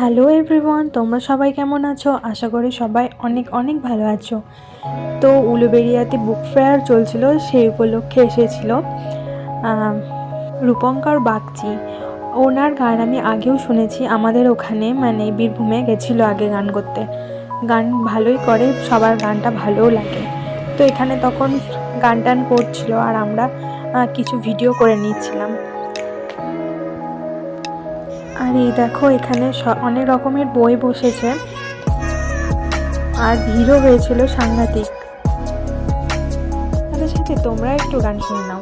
Hello everyone, তোমরা সবাই কেমন আছো? আশা করি সবাই অনেক অনেক ভালো আছো। তো উলুবেড়িয়াতে বুক ফেয়ার চলছিল, সেই উপলক্ষে এসেছিল রূপঙ্কর বাগচি। ওনার গান আমি আগেও শুনেছি, আমাদের ওখানে মানে বীরভূমে গেছিলো আগে গান করতে। গান ভালোই করে, সবার গানটা ভালোও লাগে। তো এখানে তখন গান টান করছিল আর আমরা কিছু ভিডিও করে নিচ্ছিলাম। আর এই দেখো এখানে অনেক রকমের বই বসেছে আর ভিড়ও হয়েছিল সাংঘাতিক। সাথে সাথে তোমরা একটু গান শুনে নাও।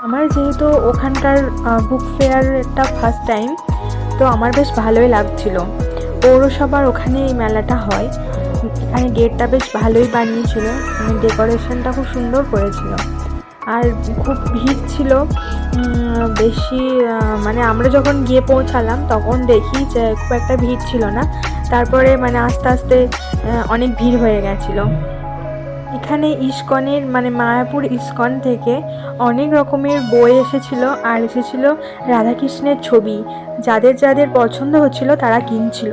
আমার যেহেতু ওখানকার বুক ফেয়ারটা ফার্স্ট টাইম, তো আমার বেশ ভালোই লাগছিল। পৌরসভার ওখানে এই মেলাটা হয়, এখানে গেটটা বেশ ভালোই বানিয়েছিল, মানে ডেকোরেশনটা খুব সুন্দর করেছিল। আর খুব ভিড় ছিল বেশি, মানে আমরা যখন গিয়ে পৌঁছালাম তখন দেখি যে খুব একটা ভিড় ছিল না, তারপরে মানে আস্তে আস্তে অনেক ভিড় হয়ে গেছিলো। এখানে ইস্কনের মানে মায়াপুর ইস্কন থেকে অনেক রকমের বই এসেছিল আর এসেছিল রাধাকৃষ্ণের ছবি। যাদের যাদের পছন্দ হচ্ছিল তারা কিনছিল।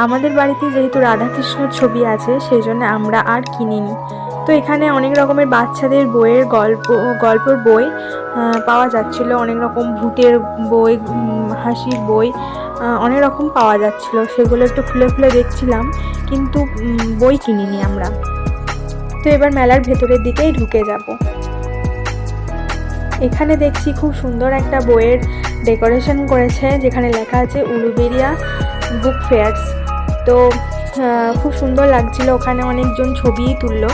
আমাদের বাড়িতে যেহেতু রাধাকৃষ্ণের ছবি আছে সেই জন্য আমরা আর কিনিনি। তো এখানে অনেক রকমের বাচ্চাদের বইয়ের গল্পের বই পাওয়া যাচ্ছিল, অনেক রকম ভূতের বই, হাসির বই অনেক রকম পাওয়া যাচ্ছিল। সেগুলো একটু খুলে খুলে দেখছিলাম, কিন্তু বই কিনিনি আমরা। তো এবার মেলার ভেতরের দিকেই ঢুকে যাব। এখানে দেখছি খুব সুন্দর একটা বইয়ের ডেকোরেশন করেছে, যেখানে লেখা আছে উলুবেড়িয়া বুক ফেয়ার্স। তো খুব সুন্দর লাগছিল, ওখানে অনেকজন ছবি তুললো।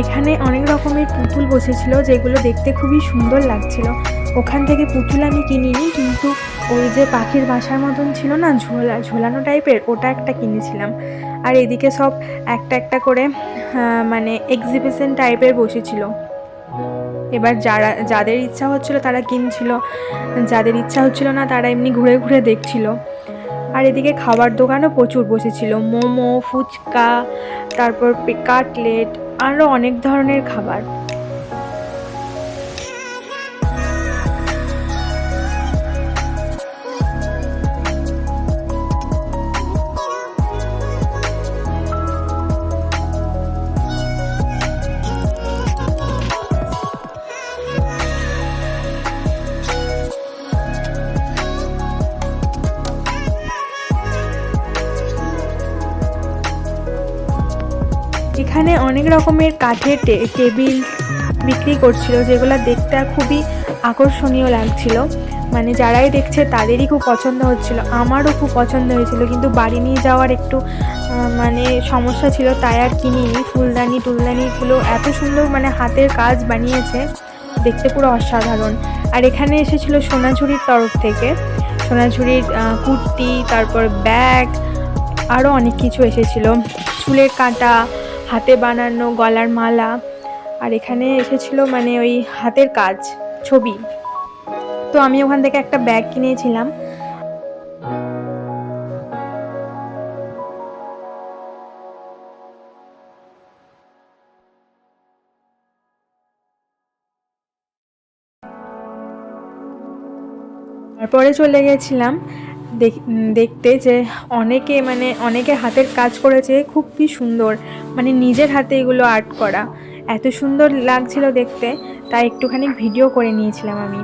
এখানে অনেক রকমের পুতুল বসেছিল, যেগুলো দেখতে খুবই সুন্দর লাগছিল। ওখান থেকে পুতুল আমি কিনিনি, কিন্তু ওই যে পাখির বাসার মতন ছিল না, ঝোলানো টাইপের, ওটা একটা কিনেছিলাম। আর এদিকে সব একটা একটা করে মানে এক্সিবিশন টাইপের বসেছিল। এবার যাদের ইচ্ছা হচ্ছিল তারা কিনছিল, যাদের ইচ্ছা হচ্ছিল না তারা এমনি ঘুরে ঘুরে দেখছিল। আর এদিকে খাবার দোকানও প্রচুর বসেছিল, মোমো, ফুচকা, তারপর কাটলেট, আরও অনেক ধরনের খাবার। এখানে অনেক রকমের কাঠের টেবিল বিক্রি করছিল, যেগুলো দেখতে খুবই আকর্ষণীয় লাগছিল। মানে যারাই দেখছে তাদেরই খুব পছন্দ হচ্ছিল, আমারও খুব পছন্দ হয়েছিল, কিন্তু বাড়ি নিয়ে যাওয়ার একটু মানে সমস্যা ছিল, তাই আর কিনিনি। টুলদানিগুলো এত সুন্দর, মানে হাতের কাজ বানিয়েছে, দেখতে পুরো অসাধারণ। আর এখানে এসেছিল সোনাঝুরির তরফ থেকে, সোনাঝুরির কুর্তি, তারপর ব্যাগ, আরও অনেক কিছু এসেছিল, চুলের কাঁটা, হাতে বানানো গলার মালা। আর এখানে এসেছিল মানে ওই হাতের কাজ ছবি। তো আমি ওখান থেকে একটা ব্যাগ কিনেছিলাম। তারপরে চলে গেছিলাম দেখতে যে অনেকে হাতের কাজ করেছে, খুবই সুন্দর, মানে নিজের হাতে এগুলো আর্ট করা, এত সুন্দর লাগছিল দেখতে, তাই একটুখানি ভিডিও করে নিয়েছিলাম আমি।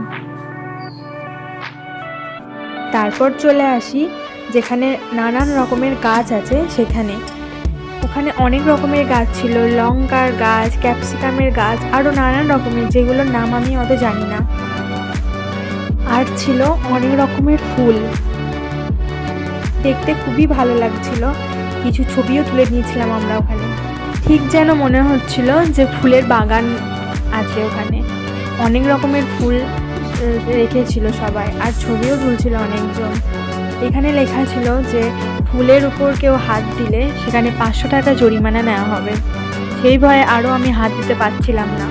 তারপর চলে আসি যেখানে নানান রকমের গাছ আছে সেখানে। ওখানে অনেক রকমের গাছ ছিল, লঙ্কার গাছ, ক্যাপসিকামের গাছ, আরও নানান রকমের, যেগুলোর নাম আমি অত জানি না। আর ছিল অনেক রকমের ফুল, দেখতে খুবই ভালো লাগছিল। কিছু ছবিও তুলে নিয়েছিলাম আমরা ওখানে, ঠিক যেন মনে হচ্ছিল যে ফুলের বাগান আছে ওখানে। অনেক রকমের ফুল রেখেছিল সবাই, আর ছবিও তুলছিল অনেকজন। এখানে লেখা ছিল যে ফুলের উপর কেউ হাত দিলে সেখানে 500 টাকা জরিমানা নেওয়া হবে। সেই ভয়ে আরও আমি হাত দিতে পারছিলাম না।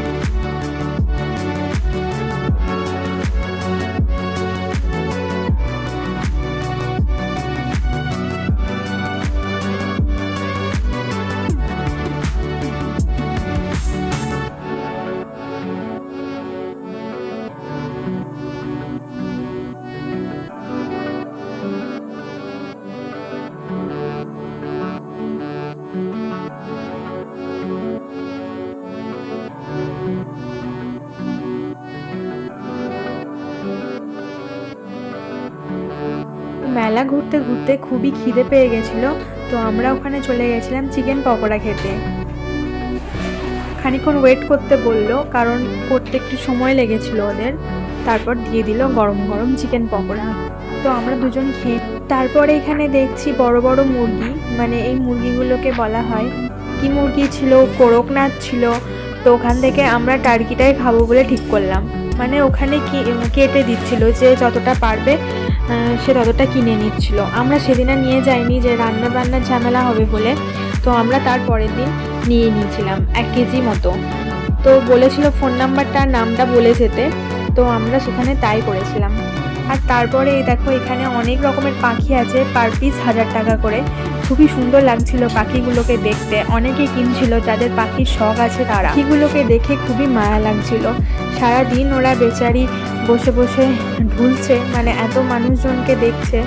মেলা ঘুরতে ঘুরতে খুবই খিদে পেয়ে গেছিলো, তো আমরা ওখানে চলে গেছিলাম চিকেন পকোড়া খেতে। খানিকক্ষণ ওয়েট করতে বললো, কারণ করতে একটু সময় লেগেছিল ওদের। তারপর দিয়ে দিল গরম গরম চিকেন পকোড়া। তো আমরা দুজন খেয়ে তারপরে এখানে দেখছি বড় বড় মুরগি, মানে এই মুরগিগুলোকে বলা হয় কি মুরগি ছিল, করকনাথ ছিল। তো ওখান থেকে আমরা টার্কিটাই খাবো বলে ঠিক করলাম। মানে ওখানে কেটে দিচ্ছিল, যে যতটা পারবে সে ততটা কিনে নিচ্ছিল। আমরা সেদিন আর নিয়ে যাইনি, যে রান্না বান্নার ঝামেলা হবে বলে। তো আমরা তার পরের দিন নিয়ে নিয়েছিলাম 1 কেজি মতো। তো বলেছিল ফোন নাম্বারটা নামটা বলে যেতে, তো আমরা সেখানে তাই করেছিলাম। আর তারপরে দেখো এখানে অনেক রকমের পাখি আছে, পার পিস 1000 টাকা করে। খুবই সুন্দর লাগছিল পাখিগুলোকে দেখতে। অনেকেই কিনছিল, যাদের পাখির শখ আছে তারা। পাখিগুলোকে দেখে খুবই মায়া লাগছিল। সারাদিন ওরা বেচারি বসে বসে ঢুলছে, মানে এত মানুষজনকে দেখছে,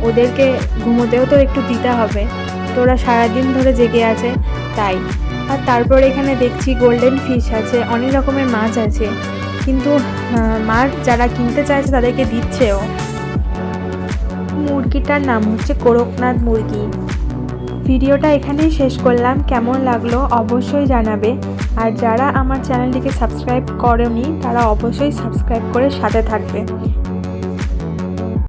ওদেরকে ঘুমোতেও তো একটু দিতে হবে। তো ওরা সারাদিন ধরে জেগে আছে তাই। আর তারপর এখানে দেখছি গোল্ডেন ফিশ আছে, অনেক রকমের মাছ আছে, কিন্তু মাছ যারা কিনতে চাইছে তাদেরকে দিচ্ছেও। মুরগিটার নাম হচ্ছে করকনাথ মুরগি। ভিডিওটা এখানেই শেষ করলাম। কেমন লাগলো অবশ্যই জানাবে। আর যারা আমার চ্যানেলটিকে সাবস্ক্রাইব করেনি তারা অবশ্যই সাবস্ক্রাইব করে সাথে থাকবে।